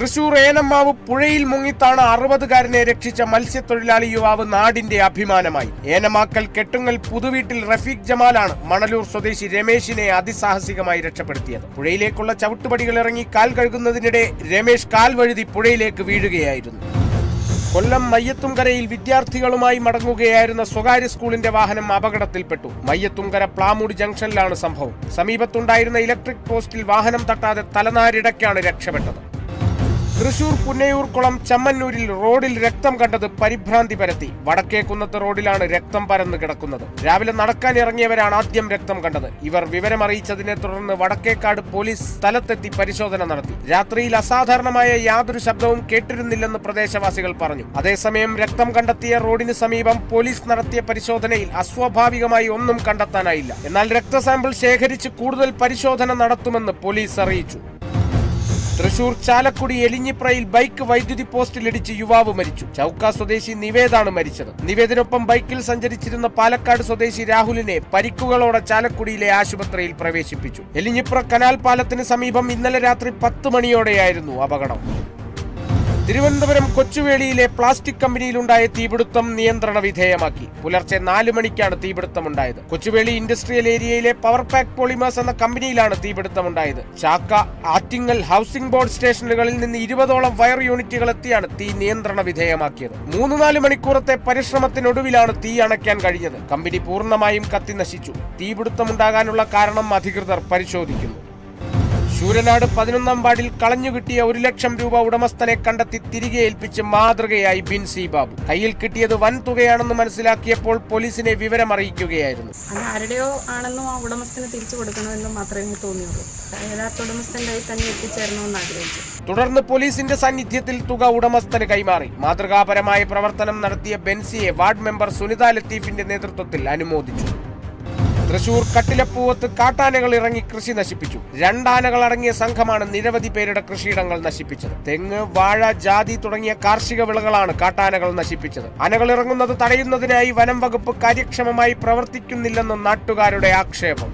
തൃശൂർ ഏനമ്മാവ് പുഴയിൽ മുങ്ങിത്താണ് 60-കാരനെ രക്ഷിച്ച മത്സ്യത്തൊഴിലാളി യുവാവ് നാടിന്റെ അഭിമാനമായി. ഏനമാക്കൽ കെട്ടുങ്ങൽ പുതുവീട്ടിൽ റഫീഖ് ജമാലാണ് മണലൂർ സ്വദേശി രമേശിനെ അതിസാഹസികമായി രക്ഷപ്പെടുത്തിയത്. പുഴയിലേക്കുള്ള ചവിട്ടുപടികൾ ഇറങ്ങി കാൽ കഴുകുന്നതിനിടെ രമേശ് കാൽ വഴുതി പുഴയിലേക്ക് വീഴുകയായിരുന്നു. കൊല്ലം മയ്യത്തുംകരയിൽ വിദ്യാർത്ഥികളുമായി മടങ്ങുകയായിരുന്ന സ്വകാര്യ സ്കൂളിന്റെ വാഹനം അപകടത്തിൽപ്പെട്ടു. മയ്യത്തുംകര പ്ലാമൂട് ജംഗ്ഷനിലാണ് സംഭവം. സമീപത്തുണ്ടായിരുന്ന ഇലക്ട്രിക് പോസ്റ്റിൽ വാഹനം തട്ടാതെ തലനാരിടയ്ക്കാണ് രക്ഷപ്പെട്ടത്. തൃശൂർ പുന്നയൂർക്കുളം ചമ്മന്നൂരിൽ റോഡിൽ രക്തം കണ്ടത് പരിഭ്രാന്തി പരത്തി. വടക്കേക്കുന്നത്ത് റോഡിലാണ് രക്തം പരന്നു കിടക്കുന്നത്. രാവിലെ നടക്കാൻ ഇറങ്ങിയവരാണ് ആദ്യം രക്തം കണ്ടത്. ഇവർ വിവരമറിയിച്ചതിനെ തുടർന്ന് വടക്കേക്കാട് പോലീസ് സ്ഥലത്തെത്തി പരിശോധന നടത്തി. രാത്രിയിൽ അസാധാരണമായ യാതൊരു ശബ്ദവും കേട്ടിരുന്നില്ലെന്ന് പ്രദേശവാസികൾ പറഞ്ഞു. അതേസമയം രക്തം കണ്ടെത്തിയ റോഡിന് സമീപം പോലീസ് നടത്തിയ പരിശോധനയിൽ അസ്വാഭാവികമായി ഒന്നും കണ്ടെത്താനായില്ല. എന്നാൽ രക്തസാമ്പിൾ ശേഖരിച്ച് കൂടുതൽ പരിശോധന നടത്തുമെന്ന് പോലീസ് അറിയിച്ചു. തൃശൂർ ചാലക്കുടി എലിഞ്ഞിപ്രയിൽ ബൈക്ക് വൈദ്യുതി പോസ്റ്റിലിടിച്ച് യുവാവ് മരിച്ചു. ചൌക്ക സ്വദേശി നിവേദാണ് മരിച്ചത്. നിവേദിനൊപ്പം ബൈക്കിൽ സഞ്ചരിച്ചിരുന്ന പാലക്കാട് സ്വദേശി രാഹുലിനെ പരിക്കുകളോടെ ചാലക്കുടിയിലെ ആശുപത്രിയിൽ പ്രവേശിപ്പിച്ചു. എലിഞ്ഞിപ്ര കനാൽ പാലത്തിന് സമീപം ഇന്നലെ രാത്രി 10 മണിയോടെയായിരുന്നു അപകടം. തിരുവനന്തപുരം കൊച്ചുവേളിയിലെ പ്ലാസ്റ്റിക് കമ്പനിയിലുണ്ടായ തീപിടുത്തം നിയന്ത്രണ വിധേയമാക്കി. പുലർച്ചെ 4 മണിക്കാണ് തീപിടുത്തമുണ്ടായത്. കൊച്ചുവേളി ഇൻഡസ്ട്രിയൽ ഏരിയയിലെ പവർ പാക്ക് പോളിമേഴ്സ് എന്ന കമ്പനിയിലാണ് തീപിടുത്തമുണ്ടായത്. ചാക്ക, ആറ്റിങ്ങൽ ഹൗസിംഗ് ബോർഡ് സ്റ്റേഷനുകളിൽ നിന്ന് 20ഓളം വയർ യൂണിറ്റുകൾ എത്തിയാണ് തീ നിയന്ത്രണ വിധേയമാക്കിയത്. 3-4 മണിക്കൂറത്തെ പരിശ്രമത്തിനൊടുവിലാണ് തീ അണയ്ക്കാൻ കഴിഞ്ഞത്. കമ്പനി പൂർണ്ണമായും കത്തിനശിച്ചു. തീപിടുത്തമുണ്ടാകാനുള്ള കാരണം അധികൃതർ പരിശോധിക്കുന്നു. ശൂരനാട് 11-ാം വാർഡിൽ കളഞ്ഞുകിട്ടിയ 1 ലക്ഷം രൂപ ഉടമസ്ഥനെ കണ്ടെത്തി തിരികെ ഏൽപ്പിച്ച് മാതൃകയായി ബിൻസി ബാബു. കയ്യിൽ കിട്ടിയത് വൻ തുകയാണെന്ന് മനസ്സിലാക്കിയപ്പോൾ പോലീസിനെ വിവരമറിയിക്കുകയായിരുന്നു. ആരുടെയോ ആണെന്നും ആ ഉടമസ്ഥന് തിരിച്ചു കൊടുക്കണമെന്നും മാത്രമേ തോന്നിയുള്ളൂ. യഥാർത്ഥ ഉടമസ്ഥന്റെ കയ്യിൽ തന്നെ എത്തിച്ചേരണമെന്ന് ആഗ്രഹിച്ചു. തുടർന്ന് പോലീസിന്റെ സാന്നിധ്യത്തിൽ തുക ഉടമസ്ഥന് കൈമാറി. മാതൃകാപരമായ പ്രവർത്തനം നടത്തിയ ബെൻസിയെ വാർഡ് മെമ്പർ സുനിത ലത്തീഫിന്റെ നേതൃത്വത്തിൽ അനുമോദിച്ചു. തൃശൂർ കട്ടിലപ്പൂവത്ത് കാട്ടാനകൾ ഇറങ്ങി കൃഷി നശിപ്പിച്ചു. 2 ആനകൾ അടങ്ങിയ സംഘമാണ് നിരവധി പേരുടെ കൃഷിയിടങ്ങൾ നശിപ്പിച്ചത്. തെങ്ങ്, വാഴ, ജാതി തുടങ്ങിയ കാർഷിക വിളകളാണ് കാട്ടാനകൾ നശിപ്പിച്ചത്. ആനകൾ ഇറങ്ങുന്നത് തടയുന്നതിനായി വനം വകുപ്പ് കാര്യക്ഷമമായി പ്രവർത്തിക്കുന്നില്ലെന്ന് നാട്ടുകാരുടെ ആക്ഷേപം.